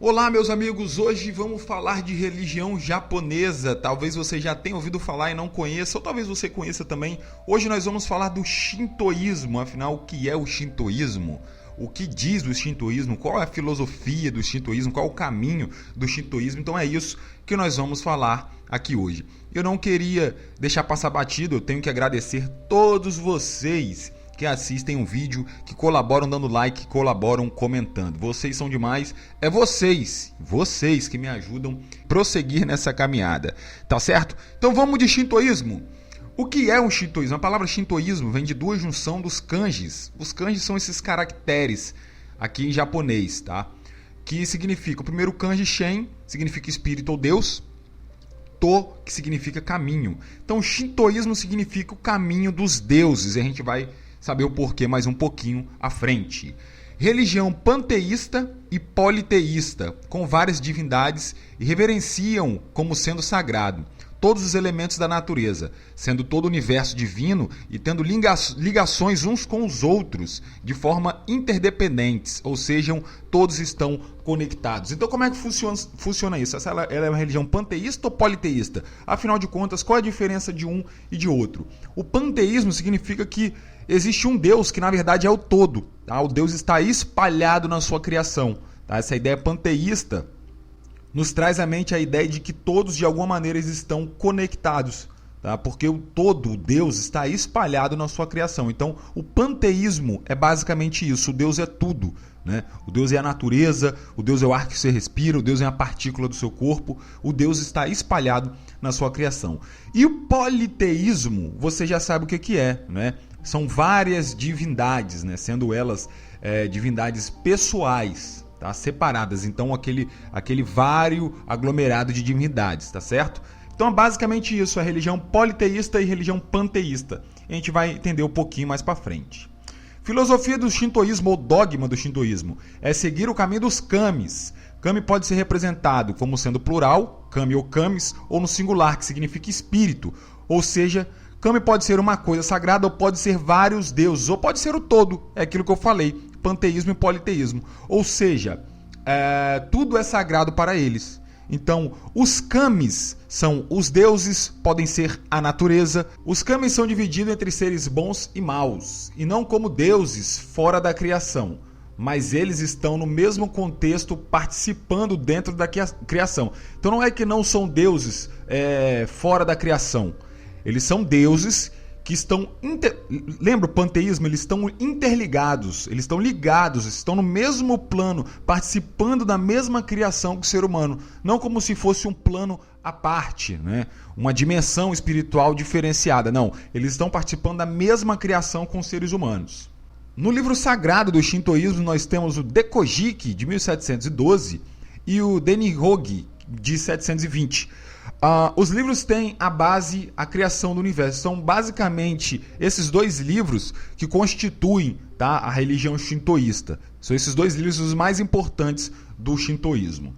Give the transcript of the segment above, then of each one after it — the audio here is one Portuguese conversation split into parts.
Olá, meus amigos, hoje vamos falar de religião japonesa. Talvez você já tenha ouvido falar e não conheça, ou talvez você conheça também. Hoje nós vamos falar do shintoísmo. Afinal, o que é o shintoísmo? O que diz o shintoísmo? Qual é a filosofia do shintoísmo? Qual é o caminho do shintoísmo? Então é isso que nós vamos falar aqui hoje. Eu não queria deixar passar batido, eu tenho que agradecer todos vocês que assistem um vídeo, que colaboram dando like, colaboram comentando. Vocês são demais, é vocês que me ajudam a prosseguir nessa caminhada, tá certo? Então vamos de shintoísmo. O que é o shintoísmo? A palavra shintoísmo vem de duas junções dos kanjis. Os kanjis são esses caracteres aqui em japonês, tá? Que significa, o primeiro kanji shen significa espírito ou Deus, to, que significa caminho. Então shintoísmo significa o caminho dos deuses, e a gente vai saber o porquê mais um pouquinho à frente. Religião panteísta e politeísta, com várias divindades, e reverenciam como sendo sagrado todos os elementos da natureza, sendo todo o universo divino e tendo ligações uns com os outros de forma interdependentes, ou seja, todos estão conectados. Então como é que funciona isso? Ela é uma religião panteísta ou politeísta? Afinal de contas, qual é a diferença de um e de outro? O panteísmo significa que existe um Deus que na verdade é o todo, tá? O Deus está espalhado na sua criação, tá? Essa ideia panteísta nos traz à mente a ideia de que todos de alguma maneira estão conectados, tá? Porque o todo, o Deus, está espalhado na sua criação. Então o panteísmo é basicamente isso, o Deus é tudo, né? O Deus é a natureza, o Deus é o ar que você respira, o Deus é a partícula do seu corpo, o Deus está espalhado na sua criação. E o politeísmo, você já sabe o que é, né? São várias divindades, né? Sendo elas divindades pessoais, tá? Separadas. Então aquele vário aglomerado de divindades, tá certo? Então é basicamente isso, a religião politeísta e religião panteísta. A gente vai entender um pouquinho mais para frente. Filosofia do shintoísmo ou dogma do shintoísmo é seguir o caminho dos kamis. Kami pode ser representado como sendo plural, kami ou kamis, ou no singular, que significa espírito. Ou seja, kami pode ser uma coisa sagrada, ou pode ser vários deuses, ou pode ser o todo. É aquilo que eu falei, panteísmo e politeísmo. Ou seja, tudo é sagrado para eles. Então, os kamis são os deuses, podem ser a natureza. Os kamis são divididos entre seres bons e maus, e não como deuses fora da criação, mas eles estão no mesmo contexto, participando dentro da criação. Então não é que não são deuses fora da criação. Eles são deuses que estão... Lembra o panteísmo? Eles estão interligados, eles estão ligados, estão no mesmo plano, participando da mesma criação que o ser humano. Não como se fosse um plano à parte, né? Uma dimensão espiritual diferenciada. Não, eles estão participando da mesma criação com os seres humanos. No livro sagrado do shintoísmo nós temos o Dekojiki, de 1712, e o Denihogi, de 720. Os livros têm a base, a criação do universo. São basicamente esses dois livros que constituem, tá, a religião shintoísta. São esses dois livros os mais importantes do shintoísmo.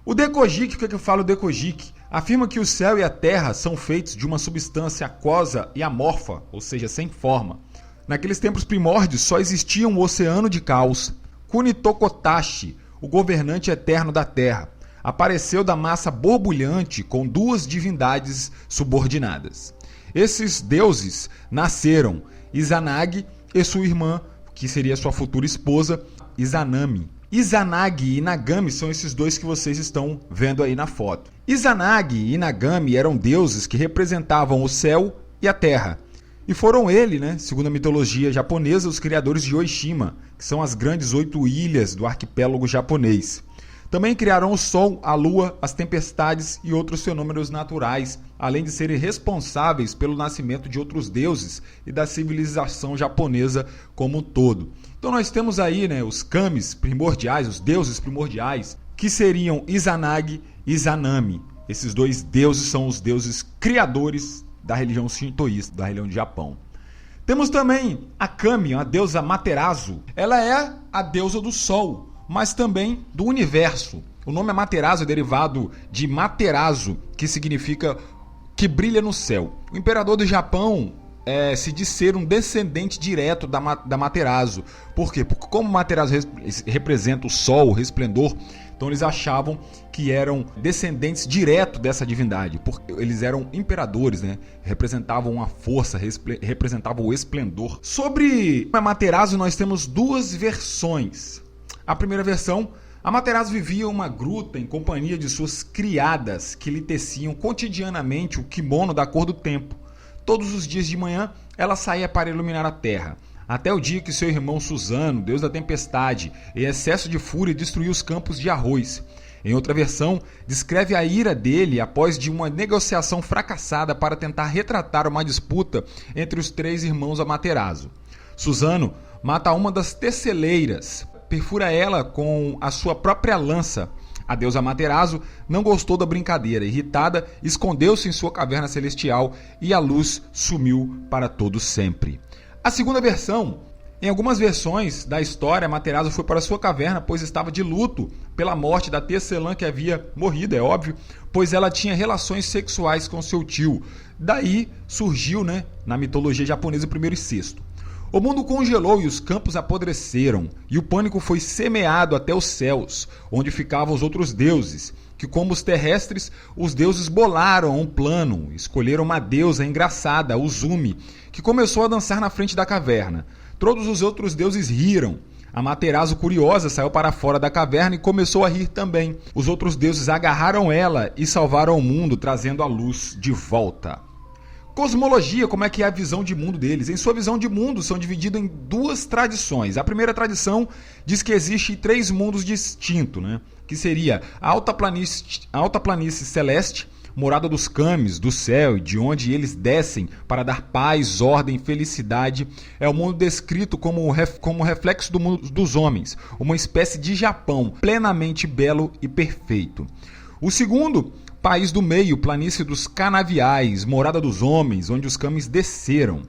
O Dekojiki, o que eu falo do Dekojiki? Afirma que o céu e a terra são feitos de uma substância aquosa e amorfa, ou seja, sem forma. Naqueles tempos primórdios só existia um oceano de caos. Kunitokotashi, o governante eterno da terra, apareceu da massa borbulhante com duas divindades subordinadas. Esses deuses nasceram Izanagi e sua irmã, que seria sua futura esposa, Izanami. Izanagi e Inagami são esses dois que vocês estão vendo aí na foto. Izanagi e Inagami eram deuses que representavam o céu e a terra. E foram ele, né, segundo a mitologia japonesa, os criadores de Oishima, que são as grandes 8 ilhas do arquipélago japonês. Também criaram o sol, a lua, as tempestades e outros fenômenos naturais, além de serem responsáveis pelo nascimento de outros deuses e da civilização japonesa como um todo. Então nós temos aí, né, os kamis primordiais, os deuses primordiais, que seriam Izanagi e Izanami. Esses dois deuses são os deuses criadores da religião shintoísta, da religião do Japão. Temos também a Kami, a deusa Materazo. Ela é a deusa do sol, mas também do universo. O nome Amaterasu é derivado de Materazo, que significa que brilha no céu. O imperador do Japão se diz ser um descendente direto da Materazo. Por quê? Porque como Materazo representa o sol, o resplendor, Então eles achavam que eram descendentes direto dessa divindade, porque eles eram imperadores, né? Representavam a força, representavam o esplendor. Sobre Amaterasu nós temos duas versões. A primeira versão, Amaterasu vivia em uma gruta em companhia de suas criadas que lhe teciam cotidianamente o kimono da cor do tempo. Todos os dias de manhã ela saía para iluminar a terra. Até o dia que seu irmão Suzano, deus da tempestade, em excesso de fúria, destruiu os campos de arroz. Em outra versão, descreve a ira dele após de uma negociação fracassada para tentar retratar uma disputa entre os três irmãos Amaterasu. Suzano mata uma das teceleiras, perfura ela com a sua própria lança. A deusa Amaterasu não gostou da brincadeira. Irritada, escondeu-se em sua caverna celestial e a luz sumiu para todo sempre. A segunda versão, em algumas versões da história, Amaterasu foi para sua caverna, pois estava de luto pela morte da tecelã que havia morrido, é óbvio, pois ela tinha relações sexuais com seu tio. Daí surgiu, na mitologia japonesa, o primeiro incesto. O mundo congelou e os campos apodreceram, e o pânico foi semeado até os céus, onde ficavam os outros deuses, que como os terrestres, os deuses bolaram um plano, escolheram uma deusa engraçada, Uzumi, que começou a dançar na frente da caverna. Todos os outros deuses riram. Amaterasu, curiosa, saiu para fora da caverna e começou a rir também. Os outros deuses agarraram ela e salvaram o mundo, trazendo a luz de volta. Cosmologia, como é que é a visão de mundo deles? Em sua visão de mundo, são divididos em duas tradições. A primeira tradição diz que existem três mundos distintos, que seria a alta planície celeste, morada dos kamis, do céu, de onde eles descem para dar paz, ordem, felicidade. É o mundo descrito como reflexo do mundo dos homens, uma espécie de Japão plenamente belo e perfeito. O segundo, país do meio, planície dos canaviais, morada dos homens, onde os kamis desceram.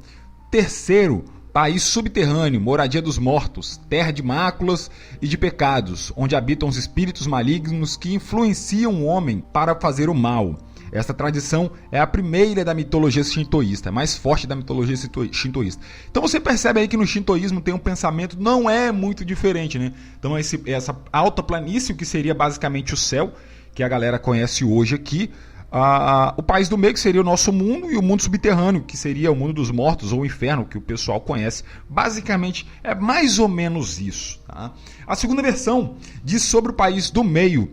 Terceiro, país subterrâneo, moradia dos mortos, terra de máculas e de pecados, onde habitam os espíritos malignos que influenciam o homem para fazer o mal. Esta tradição é a primeira da mitologia shintoísta, mais forte da mitologia shintoísta. Então você percebe aí que no shintoísmo tem um pensamento não é muito diferente, Então essa alta planície, que seria basicamente o céu, que a galera conhece hoje aqui, o país do meio, que seria o nosso mundo, e o mundo subterrâneo, que seria o mundo dos mortos, ou o inferno, que o pessoal conhece. Basicamente, é mais ou menos isso. Tá? A segunda versão diz sobre o país do meio,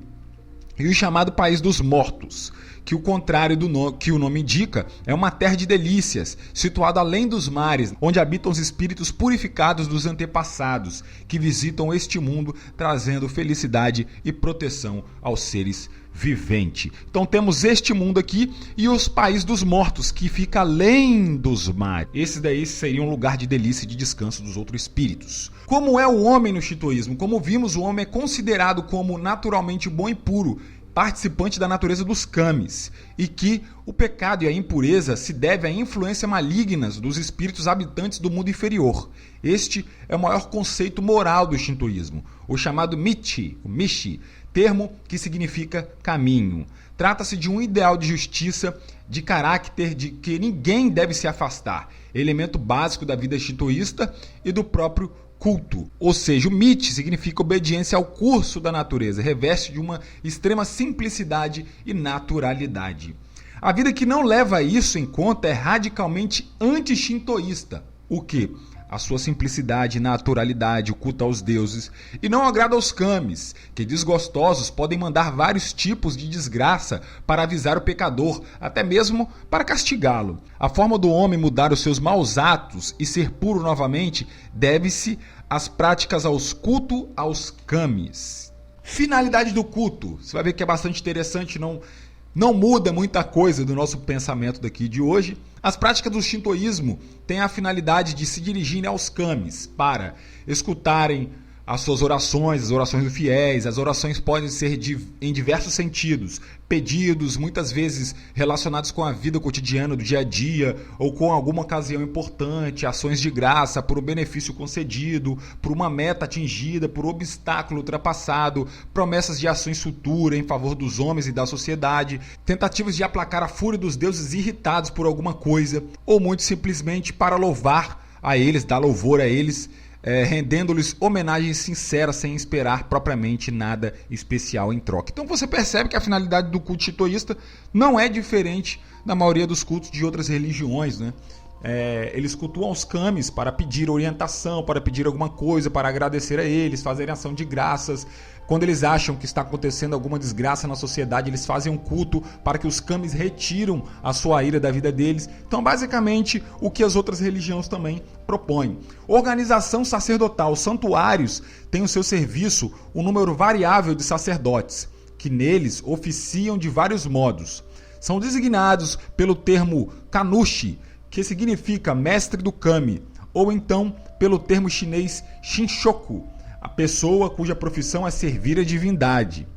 e o chamado país dos mortos, que o contrário que o nome indica, é uma terra de delícias, situada além dos mares, onde habitam os espíritos purificados dos antepassados, que visitam este mundo, trazendo felicidade e proteção aos seres viventes. Então temos este mundo aqui e os países dos mortos, que fica além dos mares. Esse daí seria um lugar de delícia e de descanso dos outros espíritos. Como é o homem no shintoísmo? Como vimos, o homem é considerado como naturalmente bom e puro, participante da natureza dos kamis, e que o pecado e a impureza se deve a influências malignas dos espíritos habitantes do mundo inferior. Este é o maior conceito moral do shintoísmo, o chamado michi, o mishi, termo que significa caminho. Trata-se de um ideal de justiça, de caráter de que ninguém deve se afastar, elemento básico da vida shintoísta e do próprio culto. Ou seja, o michi significa obediência ao curso da natureza, reveste de uma extrema simplicidade e naturalidade. A vida que não leva isso em conta é radicalmente anti-shintoísta, o que? A sua simplicidade, naturalidade, o culto aos deuses, e não agrada aos kamis, que desgostosos podem mandar vários tipos de desgraça para avisar o pecador, até mesmo para castigá-lo. A forma do homem mudar os seus maus atos e ser puro novamente deve-se às práticas culto aos kamis. Finalidade do culto. Você vai ver que é bastante interessante, não muda muita coisa do nosso pensamento daqui de hoje. As práticas do shintoísmo têm a finalidade de se dirigirem aos kamis para escutarem as suas orações, as orações dos fiéis. As orações podem ser em diversos sentidos, pedidos, muitas vezes relacionados com a vida cotidiana do dia a dia ou com alguma ocasião importante, ações de graça por um benefício concedido, por uma meta atingida, por um obstáculo ultrapassado, promessas de ações futuras em favor dos homens e da sociedade, tentativas de aplacar a fúria dos deuses irritados por alguma coisa, ou muito simplesmente para louvar a eles, dar louvor a eles, rendendo-lhes homenagem sincera sem esperar propriamente nada especial em troca. Então você percebe que a finalidade do culto shintoísta não é diferente da maioria dos cultos de outras religiões, né? Eles cultuam os kamis para pedir orientação, para pedir alguma coisa, para agradecer a eles, fazerem ação de graças. Quando eles acham que está acontecendo alguma desgraça na sociedade, eles fazem um culto para que os kamis retiram a sua ira da vida deles. Então, basicamente, o que as outras religiões também propõem. Organização sacerdotal. Santuários têm o seu serviço um número variável de sacerdotes, que neles oficiam de vários modos. São designados pelo termo kanushi, que significa mestre do kami, ou então pelo termo chinês shinshoku, a pessoa cuja profissão é servir a divindade.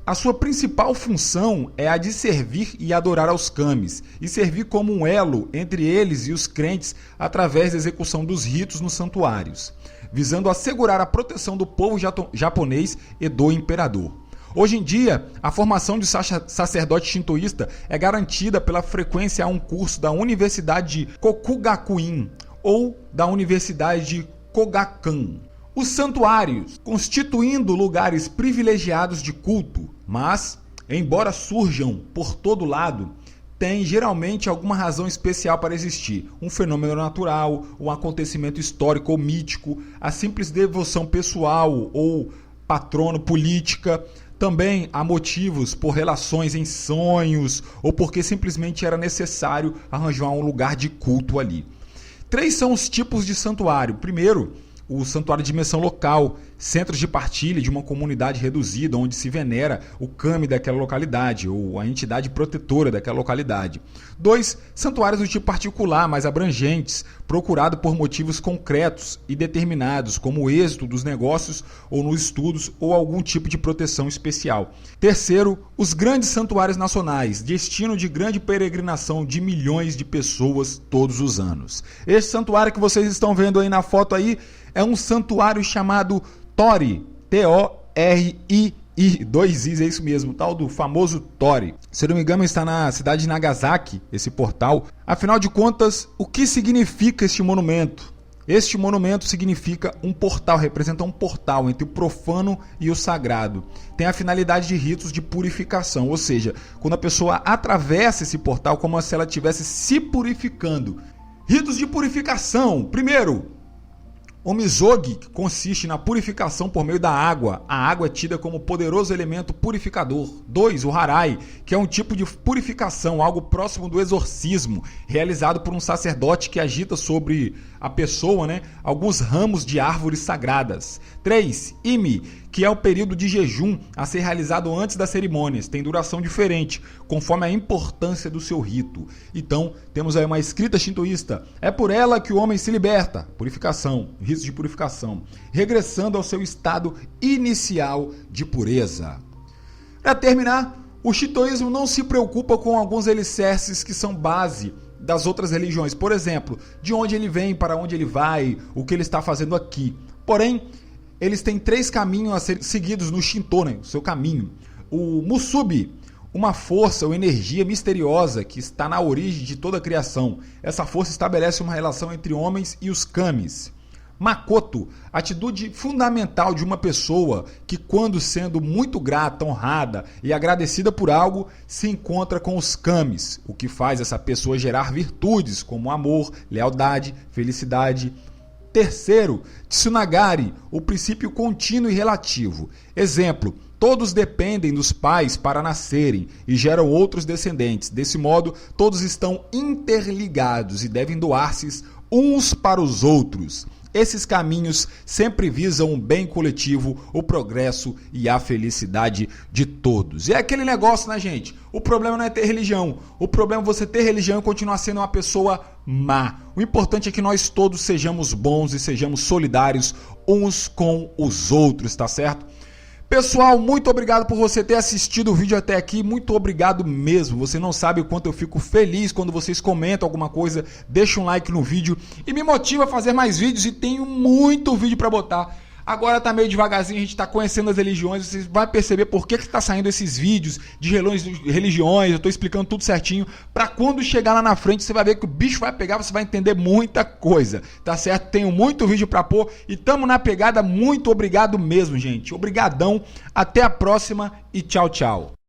A sua principal função é a de servir e adorar aos kamis, e servir como um elo entre eles e os crentes através da execução dos ritos nos santuários, visando assegurar a proteção do povo japonês e do imperador. Hoje em dia, a formação de sacerdote shintoísta é garantida pela frequência a um curso da Universidade de Kokugakuin ou da Universidade de Kogakukan. Os santuários, constituindo lugares privilegiados de culto, mas, embora surjam por todo lado, têm geralmente alguma razão especial para existir. Um fenômeno natural, um acontecimento histórico ou mítico, a simples devoção pessoal ou patrono política. Também há motivos por relações em sonhos ou porque simplesmente era necessário arranjar um lugar de culto ali. 3 são os tipos de santuário. Primeiro, o santuário de dimensão local, centros de partilha de uma comunidade reduzida, onde se venera o kami daquela localidade ou a entidade protetora daquela localidade. 2, santuários do tipo particular, mais abrangentes, procurado por motivos concretos e determinados, como o êxito dos negócios ou nos estudos ou algum tipo de proteção especial. Terceiro, os grandes santuários nacionais, destino de grande peregrinação de milhões de pessoas todos os anos. Esse santuário que vocês estão vendo aí na foto aí é um santuário chamado Tori, T-O-R-I, 2 Is, é isso mesmo, tal do famoso Tori. Se não me engano, está na cidade de Nagasaki, esse portal. Afinal de contas, o que significa este monumento? Este monumento significa um portal, representa um portal entre o profano e o sagrado. Tem a finalidade de ritos de purificação, ou seja, quando a pessoa atravessa esse portal, como se ela estivesse se purificando. Ritos de purificação. Primeiro, o mizogi, que consiste na purificação por meio da água. A água é tida como poderoso elemento purificador. 2. O harai, que é um tipo de purificação, algo próximo do exorcismo, realizado por um sacerdote que agita sobre a pessoa, alguns ramos de árvores sagradas. 3. Imi, que é o período de jejum a ser realizado antes das cerimônias. Tem duração diferente, conforme a importância do seu rito. Então, temos aí uma escrita shintoísta. É por ela que o homem se liberta. Purificação, ritos de purificação. Regressando ao seu estado inicial de pureza. Para terminar, o shintoísmo não se preocupa com alguns alicerces que são base das outras religiões. Por exemplo, de onde ele vem, para onde ele vai, o que ele está fazendo aqui. Porém, eles têm 3 caminhos a ser seguidos no Shinto, o seu caminho. O Musubi, uma força ou energia misteriosa que está na origem de toda a criação. Essa força estabelece uma relação entre homens e os kamis. Makoto, atitude fundamental de uma pessoa que, quando sendo muito grata, honrada e agradecida por algo, se encontra com os kamis, o que faz essa pessoa gerar virtudes como amor, lealdade, felicidade. Terceiro, Tsunagari, o princípio contínuo e relativo. Exemplo, todos dependem dos pais para nascerem e geram outros descendentes. Desse modo, todos estão interligados e devem doar-se uns para os outros. Esses caminhos sempre visam o bem coletivo, o progresso e a felicidade de todos. E é aquele negócio, né, gente? O problema não é ter religião. O problema é você ter religião e continuar sendo uma pessoa má. O importante é que nós todos sejamos bons e sejamos solidários uns com os outros, tá certo? Pessoal, muito obrigado por você ter assistido o vídeo até aqui, muito obrigado mesmo. Você não sabe o quanto eu fico feliz quando vocês comentam alguma coisa, deixa um like no vídeo e me motiva a fazer mais vídeos, e tenho muito vídeo para botar Agora tá meio devagarzinho, a gente tá conhecendo as religiões, você vai perceber por que tá saindo esses vídeos de religiões, eu tô explicando tudo certinho, pra quando chegar lá na frente você vai ver que o bicho vai pegar, você vai entender muita coisa, tá certo? Tenho muito vídeo pra pôr e tamo na pegada, muito obrigado mesmo, gente. Obrigadão, até a próxima e tchau, tchau.